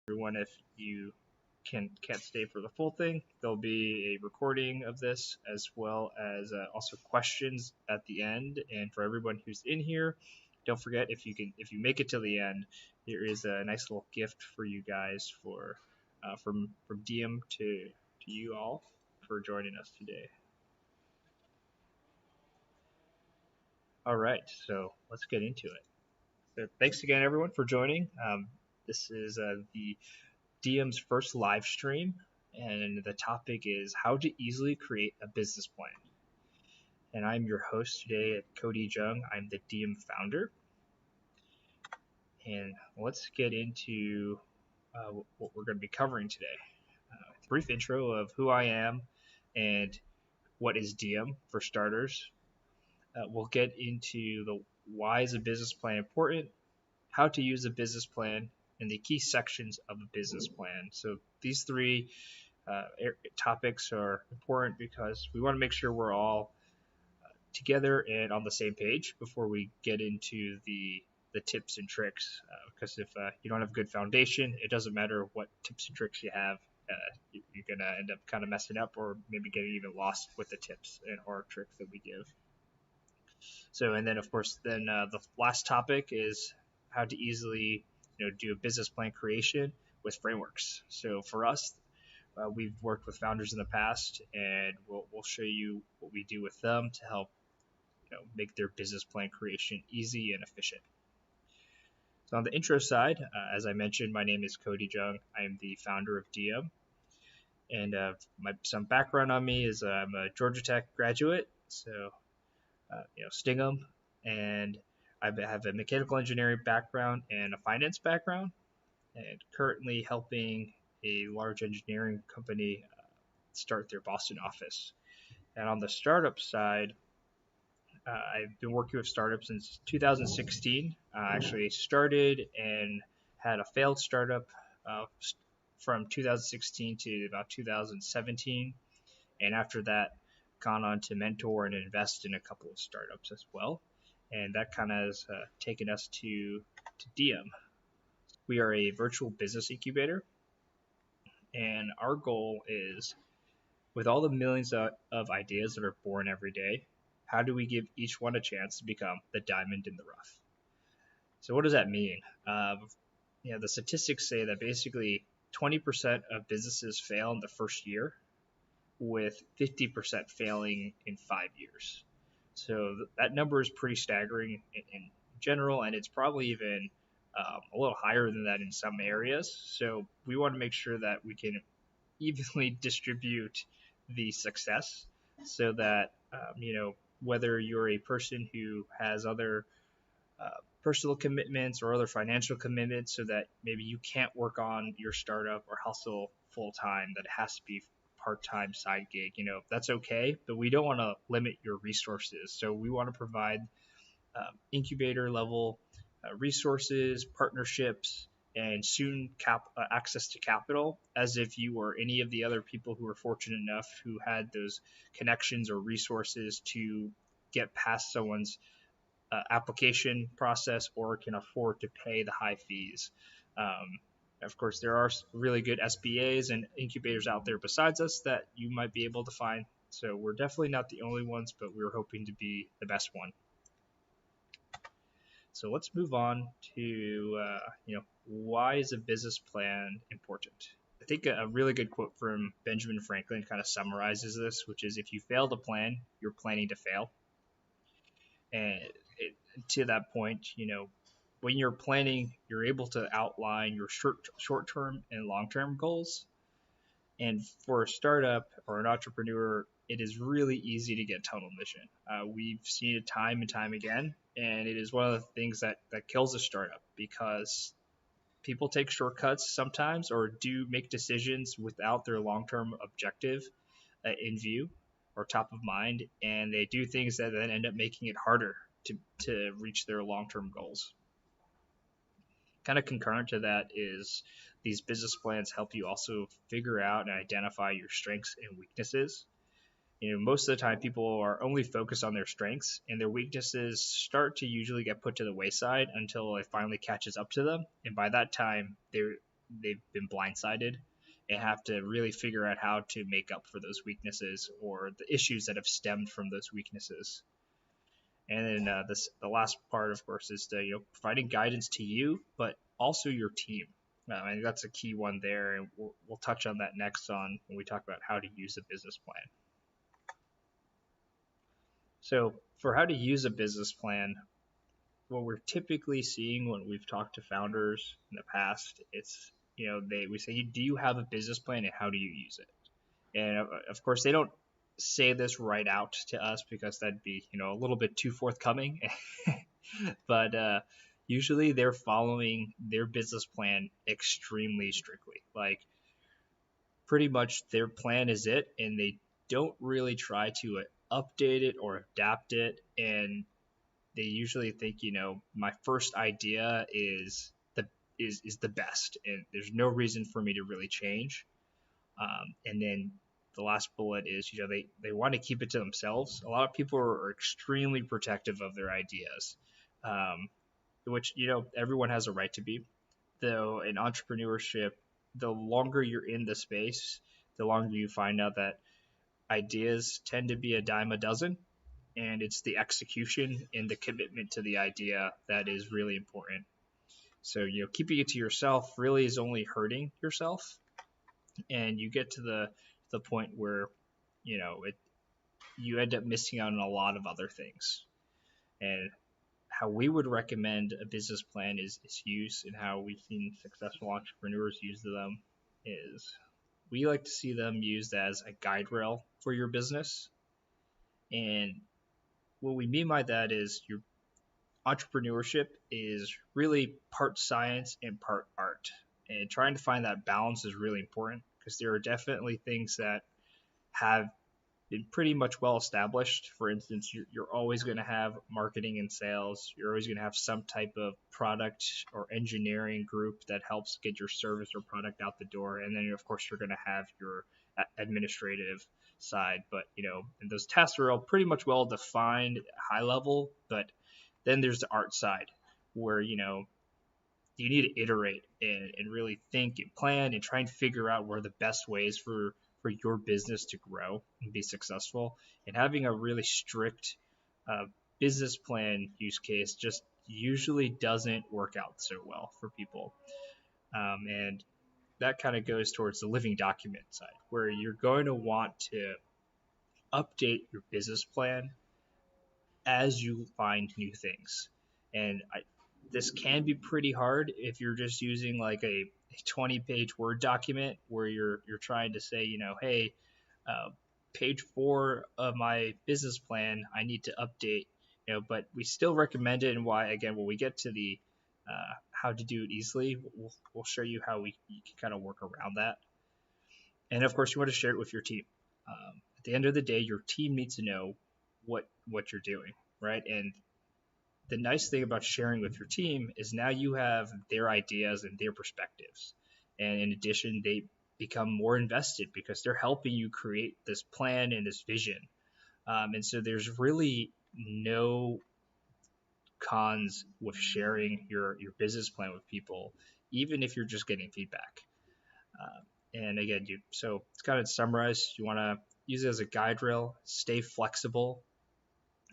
Everyone, if you can't stay for the full thing, there'll be a recording of this as well as also questions at the end. And for everyone who's in here, don't forget if you make it to the end, there is a nice little gift for you guys from Dium to you all for joining us today. All right, so let's get into it. So thanks again, everyone, for joining. This is the Dium's first live stream, and the topic is how to easily create a business plan. And I'm your host today, Cody Jung. I'm the Dium founder. And let's get into what we're going to be covering today. Brief intro of who I am and what is Dium for starters. We'll get into the why is a business plan important, how to use a business plan, and the key sections of a business plan. So these three topics are important because we want to make sure we're all together and on the same page before we get into the tips and tricks. Because if you don't have a good foundation, it doesn't matter what tips and tricks you have. You're going to end up kind of messing up or maybe getting even lost with the tips and or tricks that we give. So, and then of course, the last topic is how to easily do a business plan creation with frameworks. So for us, we've worked with founders in the past, and we'll show you what we do with them to help make their business plan creation easy and efficient. So on the intro side, as I mentioned, my name is Cody Jung. I am the founder of Dium, and some background on me is I'm a Georgia Tech graduate, so Stingham, and I have a mechanical engineering background and a finance background, and currently helping a large engineering company start their Boston office. And on the startup side, I've been working with startups since 2016. I actually started and had a failed startup from 2016 to about 2017. And after that, gone on to mentor and invest in a couple of startups as well. And that kind of has taken us to Dium. We are a virtual business incubator, and our goal is, with all the millions of ideas that are born every day, how do we give each one a chance to become the diamond in the rough? So what does that mean? The statistics say that basically 20% of businesses fail in the first year, with 50% failing in 5 years. So that number is pretty staggering in general, and it's probably even a little higher than that in some areas. So we want to make sure that we can evenly distribute the success so that, whether you're a person who has other personal commitments or other financial commitments, so that maybe you can't work on your startup or hustle full time, that it has to be part-time side gig, that's okay, but we don't want to limit your resources. So we want to provide incubator level resources, partnerships, and soon access to capital, as if you were any of the other people who were fortunate enough who had those connections or resources to get past someone's application process or can afford to pay the high fees. Of course, there are really good SBAs and incubators out there besides us that you might be able to find. So we're definitely not the only ones, but we're hoping to be the best one. So let's move on to, why is a business plan important? I think a really good quote from Benjamin Franklin kind of summarizes this, which is, if you fail to plan, you're planning to fail. And to that point, when you're planning, you're able to outline your short-term and long-term goals. And for a startup or an entrepreneur, it is really easy to get tunnel vision. We've seen it time and time again, and it is one of the things that kills a startup, because people take shortcuts sometimes or do make decisions without their long-term objective in view or top of mind, and they do things that then end up making it harder to reach their long-term goals. Kind of concurrent to that is these business plans help you also figure out and identify your strengths and weaknesses. Most of the time people are only focused on their strengths, and their weaknesses start to usually get put to the wayside until it finally catches up to them. And by that time, they've been blindsided and have to really figure out how to make up for those weaknesses or the issues that have stemmed from those weaknesses. And then the last part, of course, is to, providing guidance to you, but also your team. I think that's a key one there, and we'll touch on that next on when we talk about how to use a business plan. So for how to use a business plan, what we're typically seeing when we've talked to founders in the past, it's, we say, do you have a business plan and how do you use it? And of course, they don't say this right out to us because that'd be, a little bit too forthcoming. But usually they're following their business plan extremely strictly. Like, pretty much their plan is it, and they don't really try to update it or adapt it. And they usually think, my first idea is the best, and there's no reason for me to really change. And then the last bullet is, they want to keep it to themselves. A lot of people are extremely protective of their ideas, which, everyone has a right to be. Though in entrepreneurship, the longer you're in the space, the longer you find out that ideas tend to be a dime a dozen, and it's the execution and the commitment to the idea that is really important. So, keeping it to yourself really is only hurting yourself, and you get to the point where, you end up missing out on a lot of other things. And how we would recommend a business plan is used, and how we've seen successful entrepreneurs use them is, we like to see them used as a guide rail for your business. And what we mean by that is, your entrepreneurship is really part science and part art. And trying to find that balance is really important, because there are definitely things that have been pretty much well established. For instance, you're always going to have marketing and sales. You're always going to have some type of product or engineering group that helps get your service or product out the door. And then, of course, you're going to have your administrative side. But, and those tasks are all pretty much well defined, high level. But then there's the art side, where, you need to iterate and really think and plan and try and figure out where the best ways for your business to grow and be successful. And having a really strict business plan use case just usually doesn't work out so well for people. And that kind of goes towards the living document side, where you're going to want to update your business plan as you find new things. And this can be pretty hard if you're just using like a 20-page Word document where you're trying to say, hey, page 4 of my business plan, I need to update, but we still recommend it. And why, again, when we get to the how to do it easily, we'll show you how you can kind of work around that. And of course, you want to share it with your team. At the end of the day, your team needs to know what you're doing, right? And the nice thing about sharing with your team is now you have their ideas and their perspectives. And in addition, they become more invested because they're helping you create this plan and this vision. And so there's really no cons with sharing your business plan with people, even if you're just getting feedback. And again, so it's kind of summarize, you want to use it as a guide rail, stay flexible,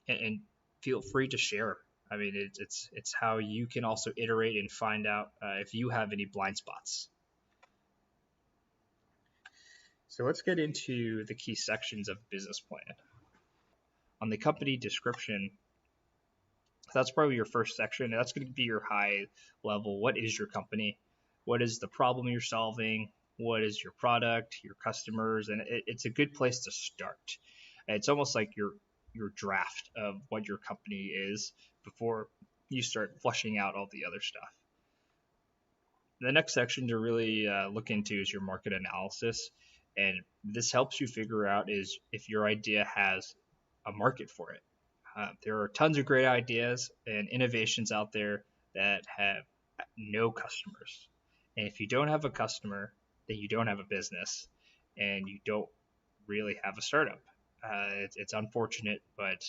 and feel free to share. I mean, it's how you can also iterate and find out if you have any blind spots. So let's get into the key sections of business plan. On the company description, that's probably your first section. That's going to be your high level. What is your company? What is the problem you're solving? What is your product, your customers? And it's a good place to start. It's almost like your draft of what your company is before you start fleshing out all the other stuff. The next section to really look into is your market analysis. And this helps you figure out is if your idea has a market for it. There are tons of great ideas and innovations out there that have no customers. And if you don't have a customer, then you don't have a business, and you don't really have a startup. It's unfortunate, but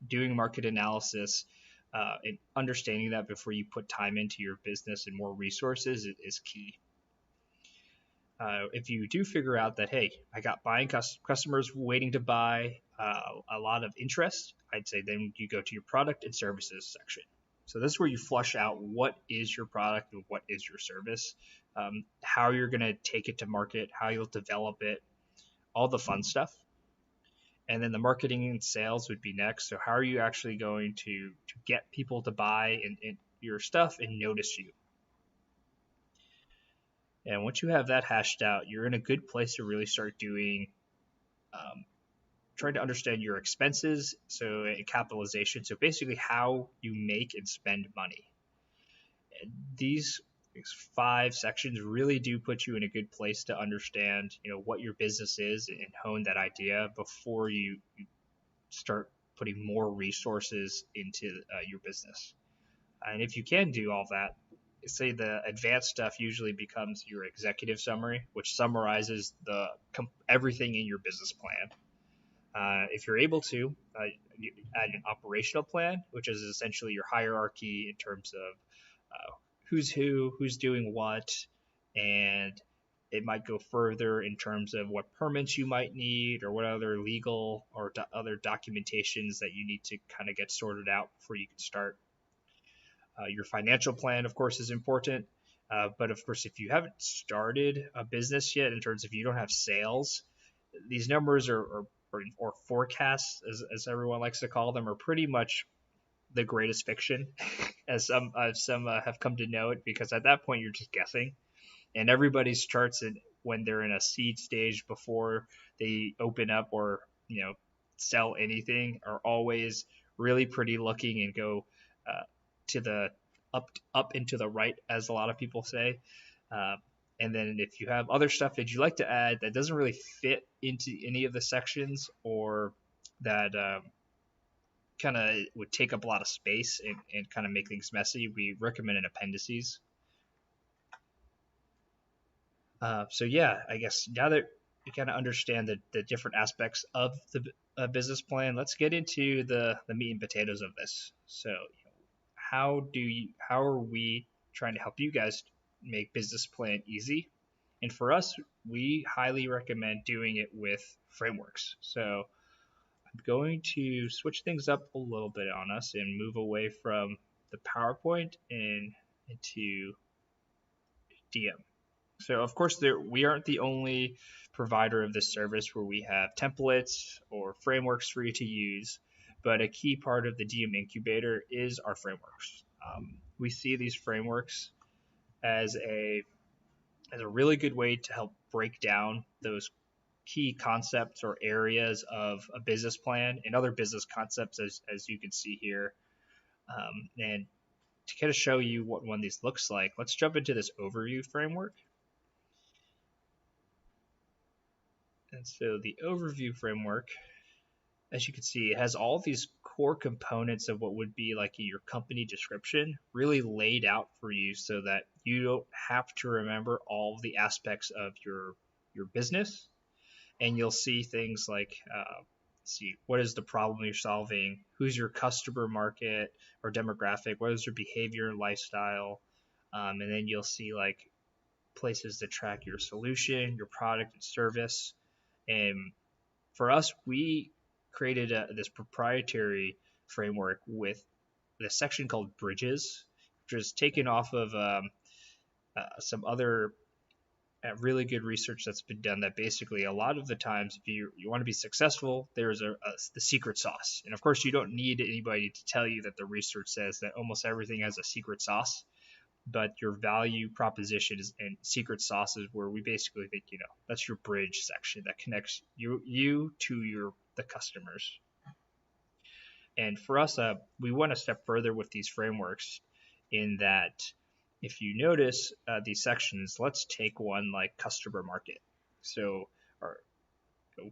doing market analysis and understanding that before you put time into your business and more resources is key. If you do figure out that, hey, I got buying customers waiting to buy, a lot of interest, I'd say then you go to your product and services section. So this is where you flush out what is your product and what is your service, how you're going to take it to market, how you'll develop it, all the fun stuff. And then the marketing and sales would be next. So how are you actually going to get people to buy and your stuff and notice you? And once you have that hashed out, you're in a good place to really start doing, um, trying to understand your expenses, so capitalization. So basically, how you make and spend money. And these 5 sections really do put you in a good place to understand, what your business is and hone that idea before you start putting more resources into your business. And if you can do all that, say the advanced stuff usually becomes your executive summary, which summarizes everything in your business plan. If you're able to, you add an operational plan, which is essentially your hierarchy in terms of who's who, who's doing what, and it might go further in terms of what permits you might need or what other legal or other documentations that you need to kind of get sorted out before you can start. Your financial plan, of course, is important. But of course, if you haven't started a business yet, in terms of you don't have sales, these numbers or forecasts, as everyone likes to call them, are pretty much the greatest fiction, as some have come to know it, because at that point you're just guessing, and everybody's charts when they're in a seed stage before they open up or sell anything are always really pretty looking and go uh, to the up into the right, as a lot of people say. Uh, and then if you have other stuff that you like to add that doesn't really fit into any of the sections, or that kind of would take up a lot of space and kind of make things messy, we recommend an appendices. So yeah, I guess now that you kind of understand the different aspects of the business plan, let's get into the meat and potatoes of this. So how are we trying to help you guys make business plan easy? And for us, we highly recommend doing it with frameworks. So I'm going to switch things up a little bit on us and move away from the PowerPoint and into Dium. So of course, we aren't the only provider of this service where we have templates or frameworks for you to use, but a key part of the Dium incubator is our frameworks. We see these frameworks as a really good way to help break down those key concepts or areas of a business plan and other business concepts, as you can see here. And to kind of show you what one of these looks like, let's jump into this overview framework. And so the overview framework, as you can see, it has all these core components of what would be like your company description really laid out for you, so that you don't have to remember all the aspects of your business. And you'll see things like, see, what is the problem you're solving, who's your customer market or demographic, what is your behavior and lifestyle, and then you'll see like places to track your solution, your product and service. And for us, we created this proprietary framework with the section called Bridges, which is taken off of some other really good research that's been done, that basically a lot of the times if you want to be successful, there's the secret sauce. And of course, you don't need anybody to tell you that the research says that almost everything has a secret sauce, but your value proposition is and secret sauce is where we basically think, that's your bridge section that connects you to the customers. And for us, we went a step further with these frameworks, in that if you notice these sections, let's take one like customer market. So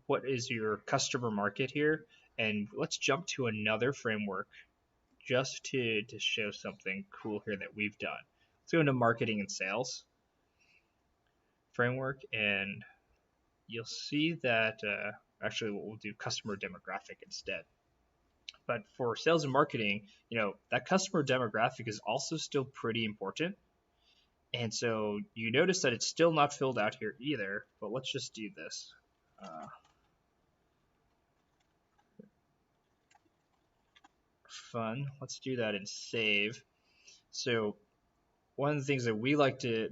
what is your customer market here? And let's jump to another framework just to show something cool here that we've done. Let's go into marketing and sales framework, and you'll see that actually we'll do customer demographic instead. But for sales and marketing, that customer demographic is also still pretty important. And so you notice that it's still not filled out here either, but let's just do this. Fun. Let's do that and save. So one of the things that we like to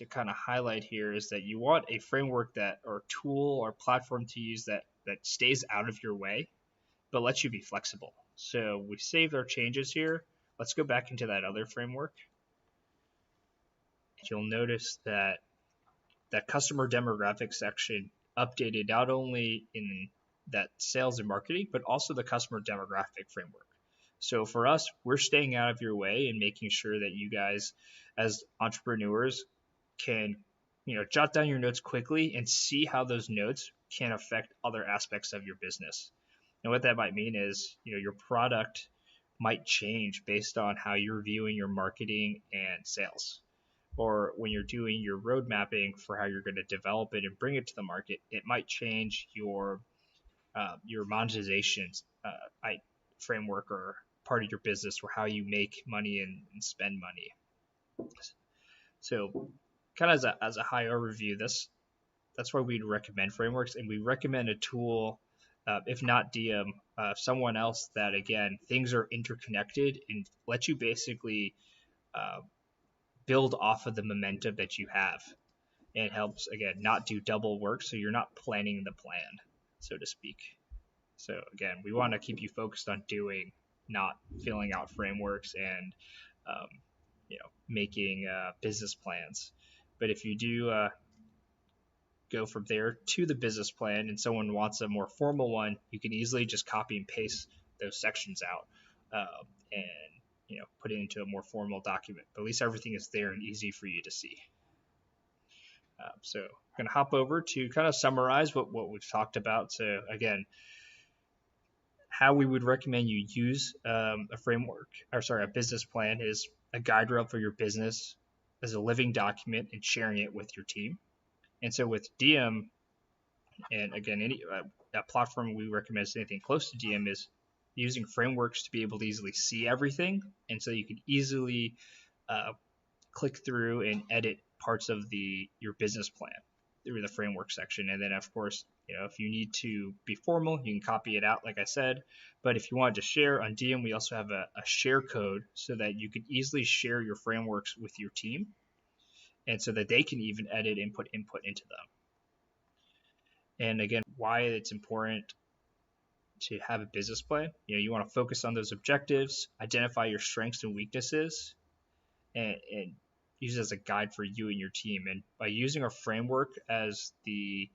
kind of highlight here is that you want a framework that or tool or platform to use that stays out of your way, but lets you be flexible. So we saved our changes here. Let's go back into that other framework. You'll notice that that customer demographic section updated not only in that sales and marketing, but also the customer demographic framework. So for us, we're staying out of your way and making sure that you guys, as entrepreneurs, can jot down your notes quickly and see how those notes can affect other aspects of your business. And what that might mean is your product might change based on how you're viewing your marketing and sales, or when you're doing your road mapping for how you're going to develop it and bring it to the market, it might change your monetization framework or part of your business, or how you make money and spend money. So, kind of as a high overview, that's why we'd recommend frameworks, and we recommend a tool, if not Dium, someone else that again things are interconnected and let you basically build off of the momentum that you have, and helps again not do double work, so you're not planning the plan, so to speak. So again, we want to keep you focused on doing, not filling out frameworks and making business plans. But if you do go from there to the business plan and someone wants a more formal one, you can easily just copy and paste those sections out and put it into a more formal document. But at least everything is there and easy for you to see. So I'm going to hop over to kind of summarize what we've talked about. So again, how we would recommend you use a framework, or sorry, a business plan is a guide rail for your business as a living document and sharing it with your team. And so with Dium, and again, any a platform we recommend is anything close to Dium, is using frameworks to be able to easily see everything, and so you can easily click through and edit parts of your business plan through the framework section. And then of course, if you need to be formal, you can copy it out like I said. But if you wanted to share on Dium, we also have a share code so that you can easily share your frameworks with your team, and so that they can even edit and put input into them. And again, why it's important to have a business plan. You want to focus on those objectives, identify your strengths and weaknesses, and use it as a guide for you and your team. And by using a framework as the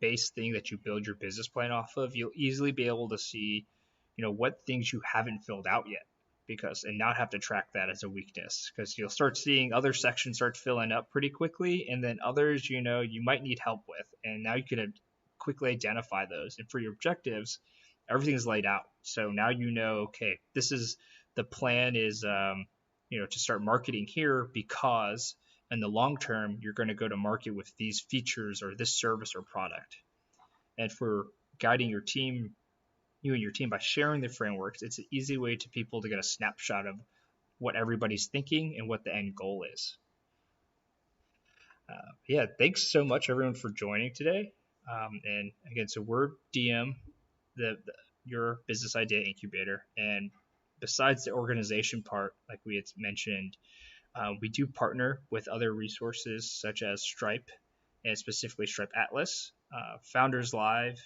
base thing that you build your business plan off of, you'll easily be able to see, what things you haven't filled out yet, and not have to track that as a weakness, because you'll start seeing other sections start filling up pretty quickly, and then others, you might need help with, and now you can quickly identify those. And for your objectives, everything's laid out. So now okay, this is the plan is, to start marketing here, because in the long term, you're going to go to market with these features or this service or product. And for guiding you and your team by sharing the frameworks, it's an easy way to people to get a snapshot of what everybody's thinking and what the end goal is. Yeah, thanks so much everyone for joining today. And again, so we're Dium, your business idea incubator. And besides the organization part, like we had mentioned, we do partner with other resources such as Stripe, and specifically Stripe Atlas, Founders Live,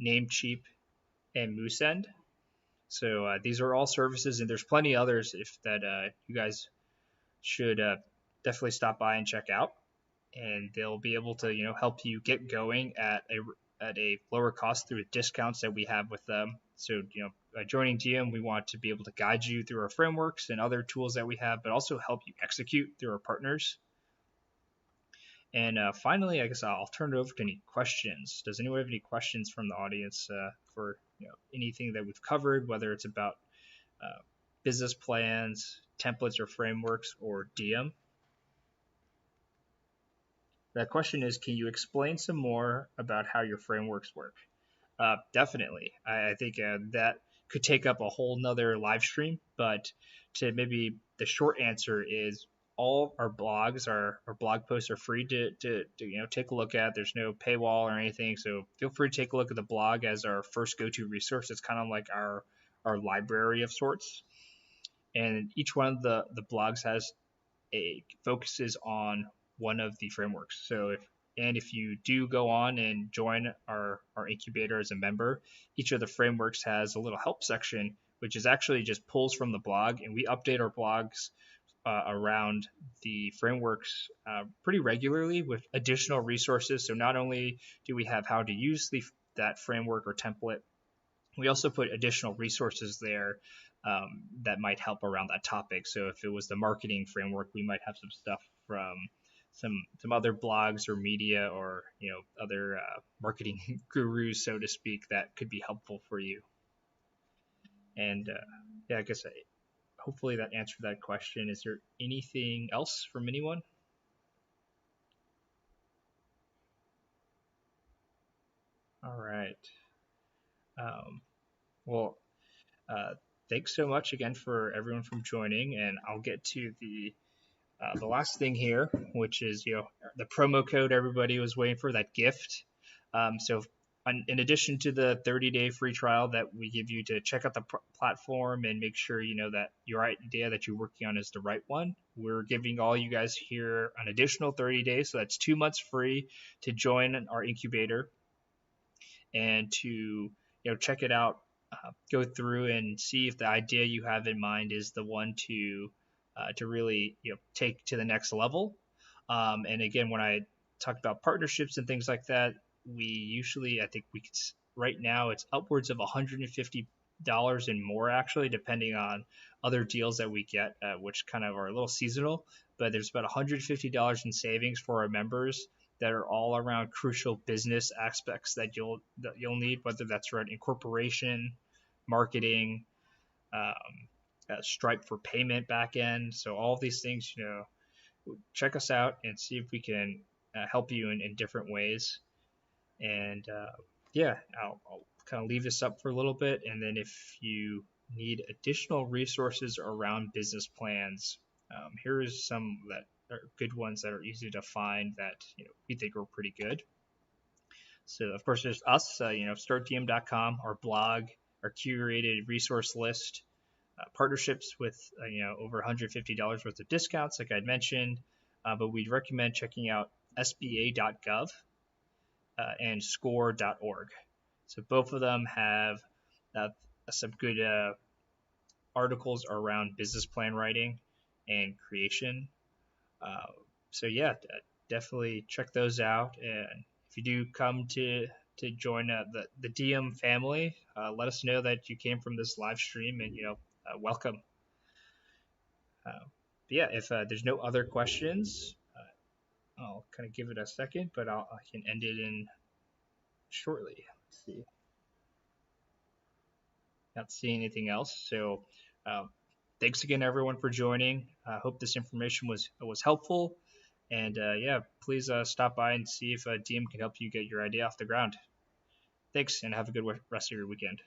Namecheap, and Mooseend. So these are all services, and there's plenty others that you guys should definitely stop by and check out. And they'll be able to help you get going at a lower cost through discounts that we have with them. So by joining Dium, we want to be able to guide you through our frameworks and other tools that we have, but also help you execute through our partners. And finally, I guess I'll turn it over to any questions. Does anyone have any questions from the audience for anything that we've covered, whether it's about business plans, templates or frameworks, or Dium? That question is, can you explain some more about how your frameworks work? Definitely. I think that could take up a whole nother live stream, but maybe the short answer is all our blogs, our blog posts are free to take a look at. There's no paywall or anything, so feel free to take a look at the blog as our first go-to resource. It's kind of like our library of sorts, and each one of the blogs has a focuses on one of the frameworks. If you do go on and join our incubator as a member, each of the frameworks has a little help section, which is actually just pulls from the blog, and we update our blogs around the frameworks pretty regularly with additional resources. So not only do we have how to use that framework or template, we also put additional resources there that might help around that topic. So if it was the marketing framework, we might have some stuff from some other blogs or media or other marketing gurus, so to speak, that could be helpful for you. And yeah, I guess hopefully that answered that question. Is there anything else from anyone? All right. Well, uh, thanks so much again for everyone from joining, and I'll get to the last thing here, which is the promo code everybody was waiting for, that gift. In addition to the 30-day free trial that we give you to check out the platform and make sure that your idea that you're working on is the right one, we're giving all you guys here an additional 30 days. So that's 2 months free to join our incubator and to check it out, go through and see if the idea you have in mind is the one to really take to the next level. And again, when I talk about partnerships and things like that, we usually, I think we could, right now it's upwards of $150 and more, actually, depending on other deals that we get, which kind of are a little seasonal. But there's about $150 in savings for our members that are all around crucial business aspects that you'll need, whether that's around incorporation, marketing, Stripe for payment backend. So all of these things, check us out and see if we can help you in different ways. And yeah, I'll kind of leave this up for a little bit, and then if you need additional resources around business plans, here is some that are good ones that are easy to find that we think are pretty good. So of course there's us, startdium.com, our blog, our curated resource list, partnerships with over $150 worth of discounts, like I'd mentioned, but we'd recommend checking out sba.gov and score.org. So both of them have some good articles around business plan writing and creation. So yeah, definitely check those out. And if you do come to join the Dium family, let us know that you came from this live stream, and welcome. Yeah, if there's no other questions, I'll kind of give it a second, but I can end it in shortly. Let's see. Not seeing anything else. So thanks again, everyone, for joining. I hope this information was helpful. And yeah, please stop by and see if Dium can help you get your idea off the ground. Thanks, and have a good rest of your weekend.